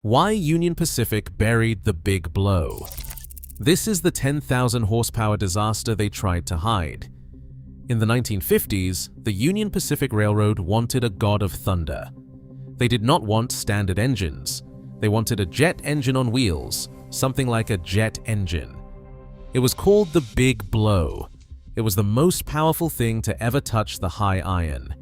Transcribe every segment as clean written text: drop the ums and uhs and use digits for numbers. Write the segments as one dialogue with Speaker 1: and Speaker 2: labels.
Speaker 1: Why Union Pacific buried the big blow. This is the 10,000 horsepower disaster they tried to hide. In the 1950s, the Union Pacific Railroad wanted a god of thunder. They did not want standard engines. They wanted a jet engine on wheels, something like a jet engine. It was called the Big Blow. It was the most powerful thing to ever touch the high iron.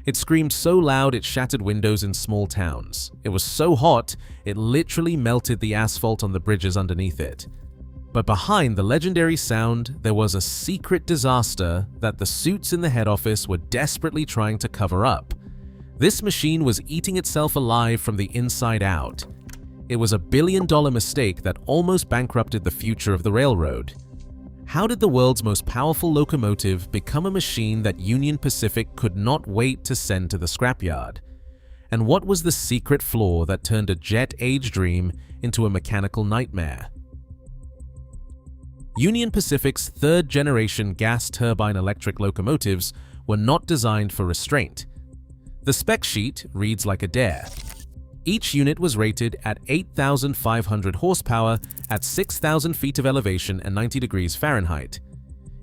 Speaker 1: It screamed so loud it shattered windows in small towns. It was so hot, it literally melted the asphalt on the bridges underneath it. But behind the legendary sound, there was a secret disaster that the suits in the head office were desperately trying to cover up. This machine was eating itself alive from the inside out. It was a billion-dollar mistake that almost bankrupted the future of the railroad. How did the world's most powerful locomotive become a machine that Union Pacific could not wait to send to the scrapyard? And what was the secret flaw that turned a jet-age dream into a mechanical nightmare? Union Pacific's third-generation gas turbine-electric locomotives were not designed for restraint. The spec sheet reads like a dare. Each unit was rated at 8,500 horsepower at 6,000 feet of elevation and 90 degrees Fahrenheit.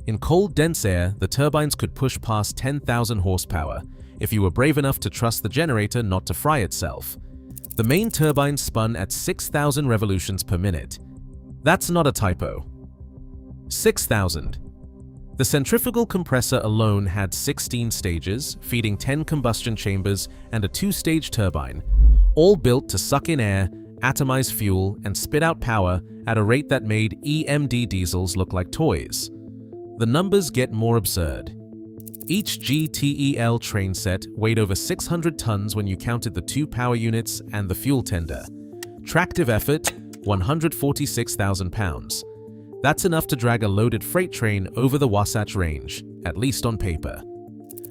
Speaker 1: In cold, dense air, the turbines could push past 10,000 horsepower if you were brave enough to trust the generator not to fry itself. The main turbine spun at 6,000 revolutions per minute. That's not a typo. 6,000. The centrifugal compressor alone had 16 stages, feeding 10 combustion chambers and a 2-stage turbine, all built to suck in air, atomize fuel, and spit out power at a rate that made EMD diesels look like toys. The numbers get more absurd. Each GTEL train set weighed over 600 tons when you counted the 2 power units and the fuel tender. Tractive effort, 146,000 pounds. That's enough to drag a loaded freight train over the Wasatch Range, at least on paper.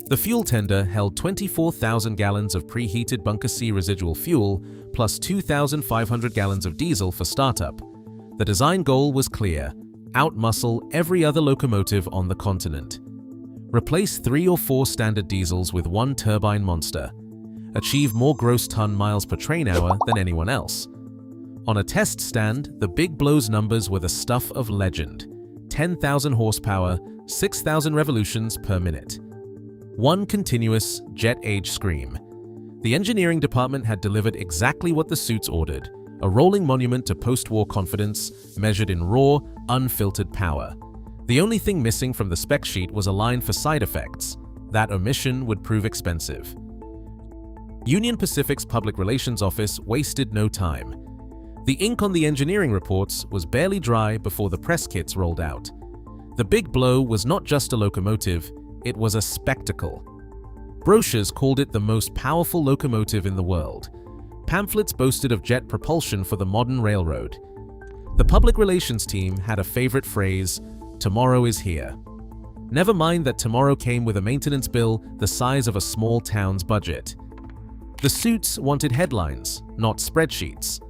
Speaker 1: The fuel tender held 24,000 gallons of preheated bunker C residual fuel, plus 2,500 gallons of diesel for startup. The design goal was clear: outmuscle every other locomotive on the continent. Replace 3 or 4 standard diesels with one turbine monster. Achieve more gross ton miles per train hour than anyone else. On a test stand, the Big Blow's numbers were the stuff of legend: 10,000 horsepower, 6,000 revolutions per minute. One continuous jet-age scream. The engineering department had delivered exactly what the suits ordered: a rolling monument to post-war confidence, measured in raw, unfiltered power. The only thing missing from the spec sheet was a line for side effects. That omission would prove expensive. Union Pacific's public relations office wasted no time. The ink on the engineering reports was barely dry before the press kits rolled out. The Big Blow was not just a locomotive, it was a spectacle. Brochures called it the most powerful locomotive in the world. Pamphlets boasted of jet propulsion for the modern railroad. The public relations team had a favorite phrase: "Tomorrow is here." Never mind that tomorrow came with a maintenance bill the size of a small town's budget. The suits wanted headlines, not spreadsheets.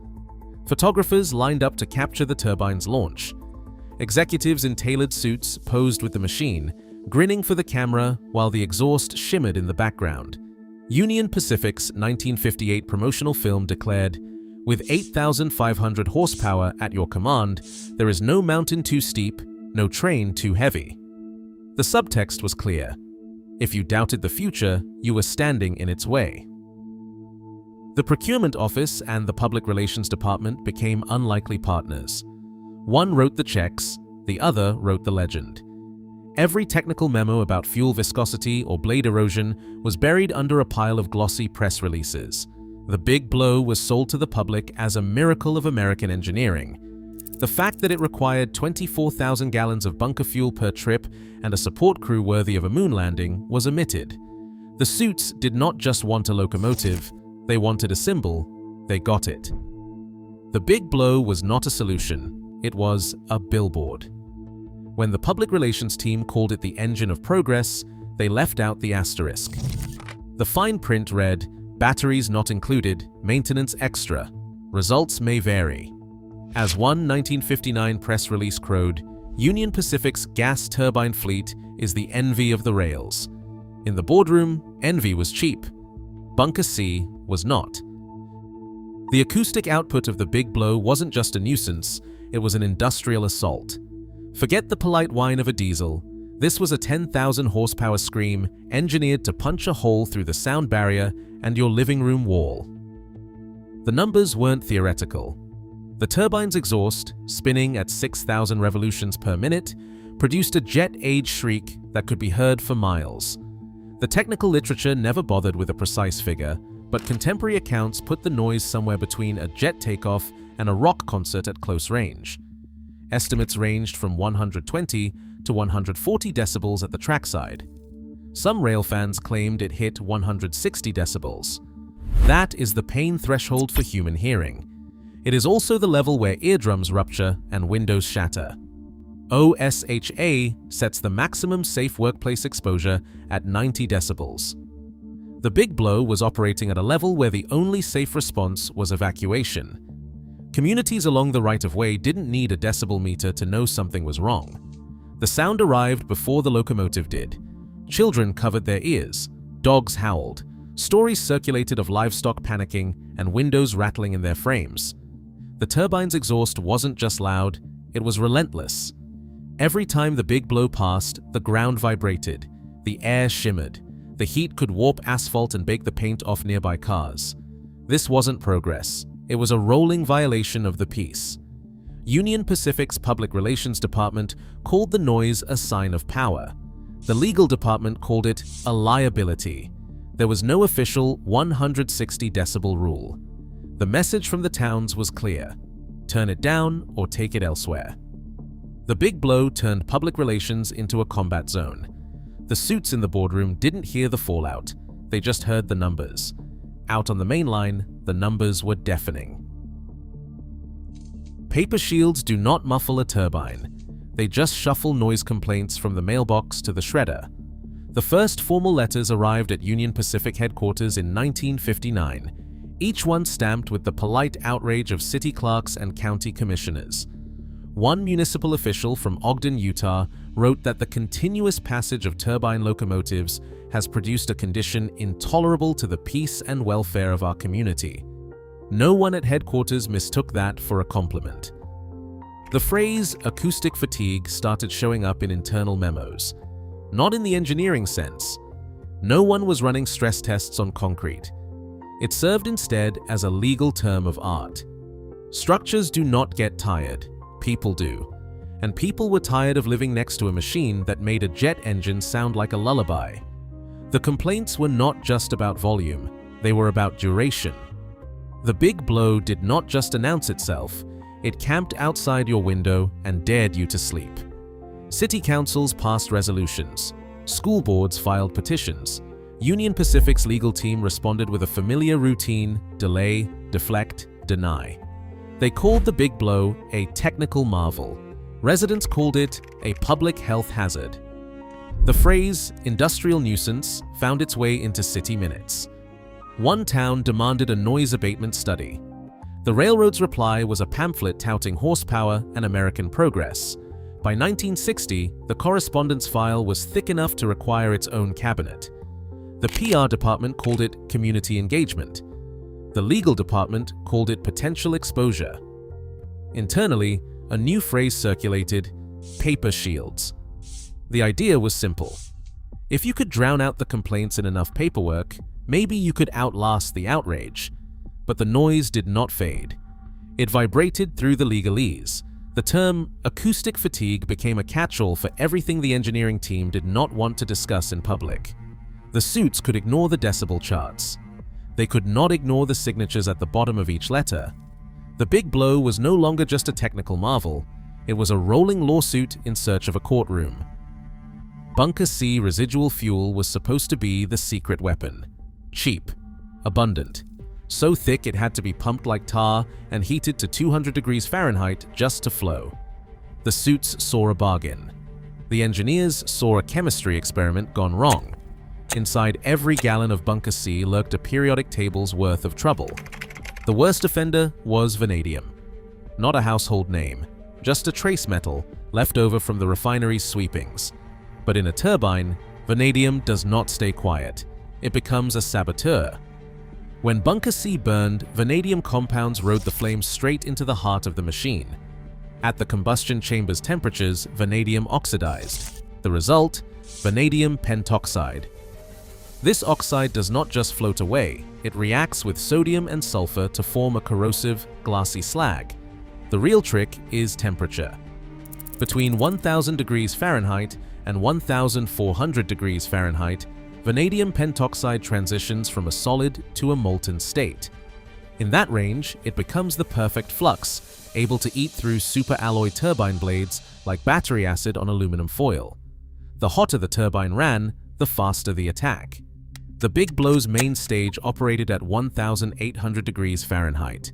Speaker 1: Photographers lined up to capture the turbine's launch. Executives in tailored suits posed with the machine, grinning for the camera while the exhaust shimmered in the background. Union Pacific's 1958 promotional film declared, "With 8,500 horsepower at your command, there is no mountain too steep, no train too heavy." The subtext was clear: if you doubted the future, you were standing in its way. The procurement office and the public relations department became unlikely partners. One wrote the checks, the other wrote the legend. Every technical memo about fuel viscosity or blade erosion was buried under a pile of glossy press releases. The Big Blow was sold to the public as a miracle of American engineering. The fact that it required 24,000 gallons of bunker fuel per trip and a support crew worthy of a moon landing was omitted. The suits did not just want a locomotive, they wanted a symbol. They got it. The Big Blow was not a solution, it was a billboard. When the public relations team called it the engine of progress, they left out the asterisk. The fine print read, "Batteries not included, maintenance extra. Results may vary." As one 1959 press release crowed, Union Pacific's gas turbine fleet is the envy of the rails. In the boardroom, envy was cheap. Bunker C was not. The acoustic output of the big blow wasn't just a nuisance, it was an industrial assault. Forget the polite whine of a diesel. This was a 10,000 horsepower scream engineered to punch a hole through the sound barrier and your living room wall. The numbers weren't theoretical. The turbine's exhaust, spinning at 6,000 revolutions per minute, produced a jet-age shriek that could be heard for miles. The technical literature never bothered with a precise figure, but contemporary accounts put the noise somewhere between a jet takeoff and a rock concert at close range. Estimates ranged from 120 to 140 decibels at the trackside. Some rail fans claimed it hit 160 decibels. That is the pain threshold for human hearing. It is also the level where eardrums rupture and windows shatter. OSHA sets the maximum safe workplace exposure at 90 decibels. The big blow was operating at a level where the only safe response was evacuation. Communities along the right-of-way didn't need a decibel meter to know something was wrong. The sound arrived before the locomotive did. Children covered their ears, dogs howled, stories circulated of livestock panicking and windows rattling in their frames. The turbine's exhaust wasn't just loud, it was relentless. Every time the big blow passed, the ground vibrated, the air shimmered, the heat could warp asphalt and bake the paint off nearby cars. This wasn't progress, it was a rolling violation of the peace. Union Pacific's Public Relations Department called the noise a sign of power. The legal department called it a liability. There was no official 160 decibel rule. The message from the towns was clear: turn it down or take it elsewhere. The big blow turned public relations into a combat zone. The suits in the boardroom didn't hear the fallout, they just heard the numbers. Out on the main line, the numbers were deafening. Paper shields do not muffle a turbine. They just shuffle noise complaints from the mailbox to the shredder. The first formal letters arrived at Union Pacific headquarters in 1959, each one stamped with the polite outrage of city clerks and county commissioners. One municipal official from Ogden, Utah, wrote that the continuous passage of turbine locomotives has produced a condition intolerable to the peace and welfare of our community. No one at headquarters mistook that for a compliment. The phrase acoustic fatigue started showing up in internal memos. Not in the engineering sense. No one was running stress tests on concrete. It served instead as a legal term of art. Structures do not get tired, people do. And people were tired of living next to a machine that made a jet engine sound like a lullaby. The complaints were not just about volume, they were about duration. The big blow did not just announce itself, it camped outside your window and dared you to sleep. City councils passed resolutions. School boards filed petitions. Union Pacific's legal team responded with a familiar routine: delay, deflect, deny. They called the big blow a technical marvel. Residents called it a public health hazard. The phrase industrial nuisance found its way into city minutes. One town demanded a noise abatement study. The railroad's reply was a pamphlet touting horsepower and American progress. By 1960, the correspondence file was thick enough to require its own cabinet. The PR department called it community engagement. The legal department called it potential exposure. Internally, a new phrase circulated: paper shields. The idea was simple. If you could drown out the complaints in enough paperwork, maybe you could outlast the outrage. But the noise did not fade. It vibrated through the legalese. The term acoustic fatigue became a catch-all for everything the engineering team did not want to discuss in public. The suits could ignore the decibel charts. They could not ignore the signatures at the bottom of each letter. The big blow was no longer just a technical marvel. It was a rolling lawsuit in search of a courtroom. Bunker C residual fuel was supposed to be the secret weapon. Cheap, abundant, so thick it had to be pumped like tar and heated to 200 degrees Fahrenheit just to flow. The suits saw a bargain. The engineers saw a chemistry experiment gone wrong. Inside every gallon of Bunker C lurked a periodic table's worth of trouble. The worst offender was vanadium. Not a household name, just a trace metal left over from the refinery's sweepings. But in a turbine, vanadium does not stay quiet. It becomes a saboteur. When bunker C burned, vanadium compounds rode the flames straight into the heart of the machine. At the combustion chamber's temperatures, vanadium oxidized. The result? Vanadium pentoxide. This oxide does not just float away, it reacts with sodium and sulfur to form a corrosive, glassy slag. The real trick is temperature. Between 1000 degrees Fahrenheit and 1400 degrees Fahrenheit, vanadium pentoxide transitions from a solid to a molten state. In that range, it becomes the perfect flux, able to eat through superalloy turbine blades like battery acid on aluminum foil. The hotter the turbine ran, the faster the attack. The Big Blow's main stage operated at 1800 degrees Fahrenheit.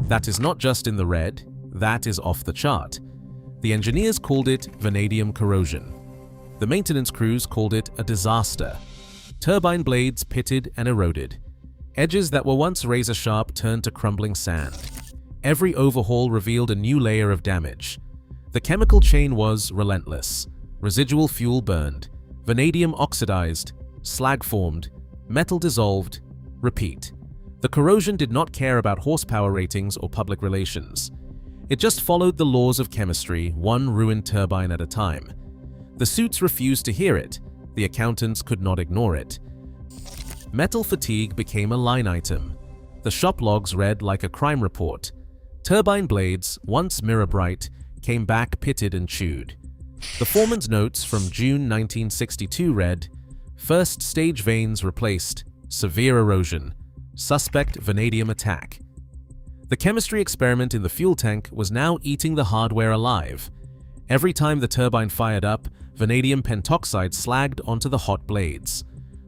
Speaker 1: That is not just in the red, that is off the chart. The engineers called it vanadium corrosion. The maintenance crews called it a disaster. Turbine blades pitted and eroded. Edges that were once razor-sharp turned to crumbling sand. Every overhaul revealed a new layer of damage. The chemical chain was relentless. Residual fuel burned, vanadium oxidized, slag formed, metal dissolved, repeat. The corrosion did not care about horsepower ratings or public relations. It just followed the laws of chemistry, one ruined turbine at a time. The suits refused to hear it. The accountants could not ignore it. Metal fatigue became a line item. The shop logs read like a crime report. Turbine blades, once mirror bright, came back pitted and chewed. The foreman's notes from June 1962 read, "First stage vanes replaced, severe erosion, suspect vanadium attack." The chemistry experiment in the fuel tank was now eating the hardware alive. Every time the turbine fired up, vanadium pentoxide slagged onto the hot blades.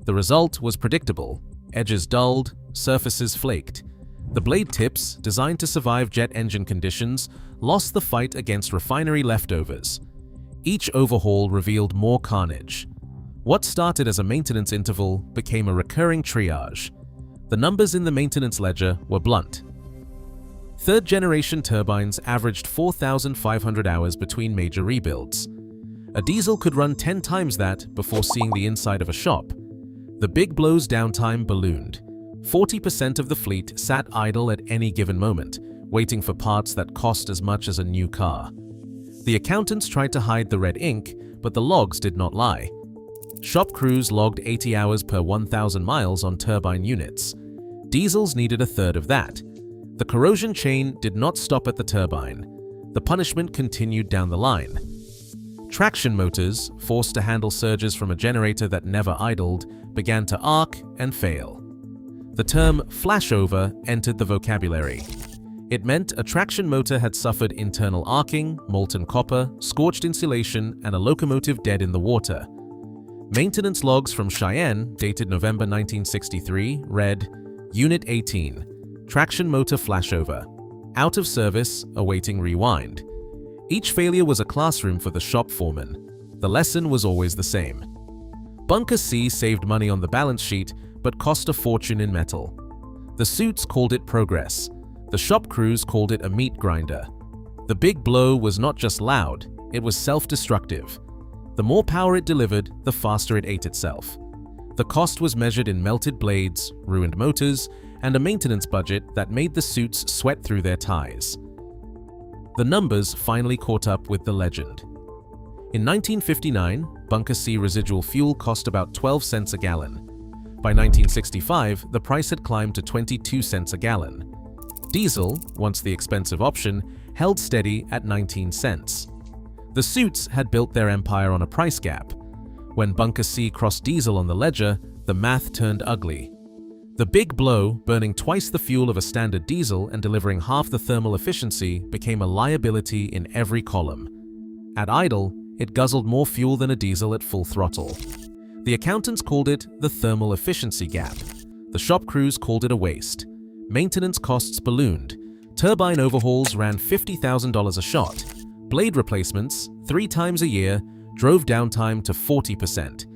Speaker 1: The result was predictable. Edges dulled, surfaces flaked. The blade tips, designed to survive jet engine conditions, lost the fight against refinery leftovers. Each overhaul revealed more carnage. What started as a maintenance interval became a recurring triage. The numbers in the maintenance ledger were blunt. Third-generation turbines averaged 4,500 hours between major rebuilds. A diesel could run 10 times that before seeing the inside of a shop. The Big Blow's downtime ballooned. 40% of the fleet sat idle at any given moment, waiting for parts that cost as much as a new car. The accountants tried to hide the red ink, but the logs did not lie. Shop crews logged 80 hours per 1,000 miles on turbine units. Diesels needed a third of that. The corrosion chain did not stop at the turbine. The punishment continued down the line. Traction motors, forced to handle surges from a generator that never idled, began to arc and fail. The term flashover entered the vocabulary. It meant a traction motor had suffered internal arcing, molten copper, scorched insulation, and a locomotive dead in the water. Maintenance logs from Cheyenne, dated November 1963, read, Unit 18, traction motor flashover, out of service, awaiting rewind. Each failure was a classroom for the shop foreman. The lesson was always the same. Bunker C saved money on the balance sheet, but cost a fortune in metal. The suits called it progress. The shop crews called it a meat grinder. The Big Blow was not just loud, it was self-destructive. The more power it delivered, the faster it ate itself. The cost was measured in melted blades, ruined motors, and a maintenance budget that made the suits sweat through their ties. The numbers finally caught up with the legend. In 1959, Bunker C residual fuel cost about 12 cents a gallon. By 1965, the price had climbed to 22 cents a gallon. Diesel, once the expensive option, held steady at 19 cents. The suits had built their empire on a price gap. When Bunker C crossed diesel on the ledger, the math turned ugly. The Big Blow, burning twice the fuel of a standard diesel and delivering half the thermal efficiency, became a liability in every column. At idle, it guzzled more fuel than a diesel at full throttle. The accountants called it the thermal efficiency gap. The shop crews called it a waste. Maintenance costs ballooned. Turbine overhauls ran $50,000 a shot. Blade replacements, 3 times a year, drove downtime to 40%.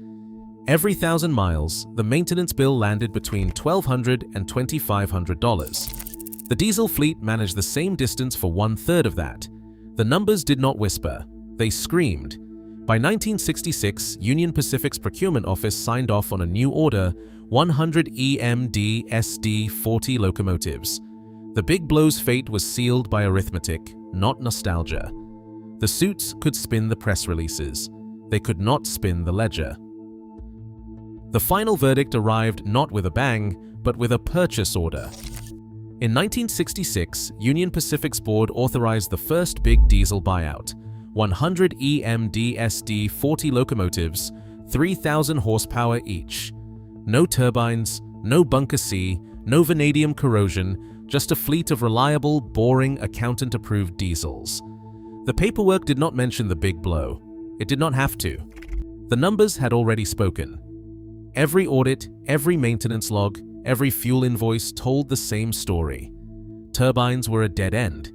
Speaker 1: Every 1,000 miles, the maintenance bill landed between $1,200 and $2,500. The diesel fleet managed the same distance for 1/3 of that. The numbers did not whisper, they screamed. By 1966, Union Pacific's procurement office signed off on a new order 100 EMD SD40 locomotives. The big blow's fate was sealed by arithmetic, not nostalgia. The suits could spin the press releases. They could not spin the ledger. The final verdict arrived not with a bang, but with a purchase order. In 1966, Union Pacific's board authorized the first big diesel buyout, 100 EMD SD40 locomotives, 3,000 horsepower each. No turbines, no bunker C, no vanadium corrosion, just a fleet of reliable, boring, accountant-approved diesels. The paperwork did not mention the big blow. It did not have to. The numbers had already spoken. Every audit, every maintenance log, every fuel invoice told the same story. Turbines were a dead end.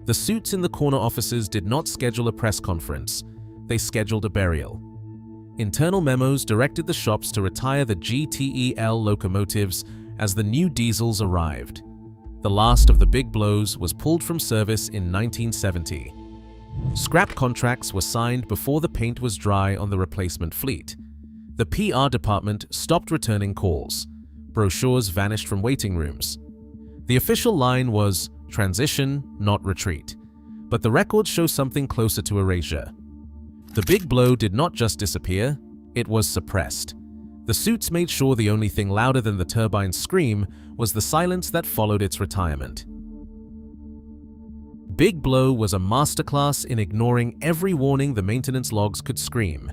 Speaker 1: The suits in the corner offices did not schedule a press conference. They scheduled a burial. Internal memos directed the shops to retire the GTEL locomotives as the new diesels arrived. The last of the big blows was pulled from service in 1970. Scrap contracts were signed before the paint was dry on the replacement fleet. The PR department stopped returning calls. Brochures vanished from waiting rooms. The official line was transition, not retreat. But the records show something closer to erasure. The big blow did not just disappear, it was suppressed. The suits made sure the only thing louder than the turbine's scream was the silence that followed its retirement. Big Blow was a masterclass in ignoring every warning the maintenance logs could scream.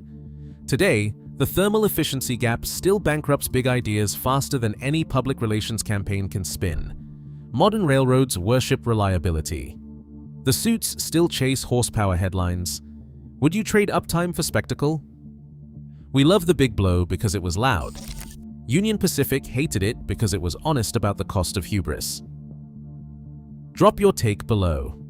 Speaker 1: Today, the thermal efficiency gap still bankrupts big ideas faster than any public relations campaign can spin. Modern railroads worship reliability. The suits still chase horsepower headlines. Would you trade uptime for spectacle? We love the big blow because it was loud. Union Pacific hated it because it was honest about the cost of hubris. Drop your take below.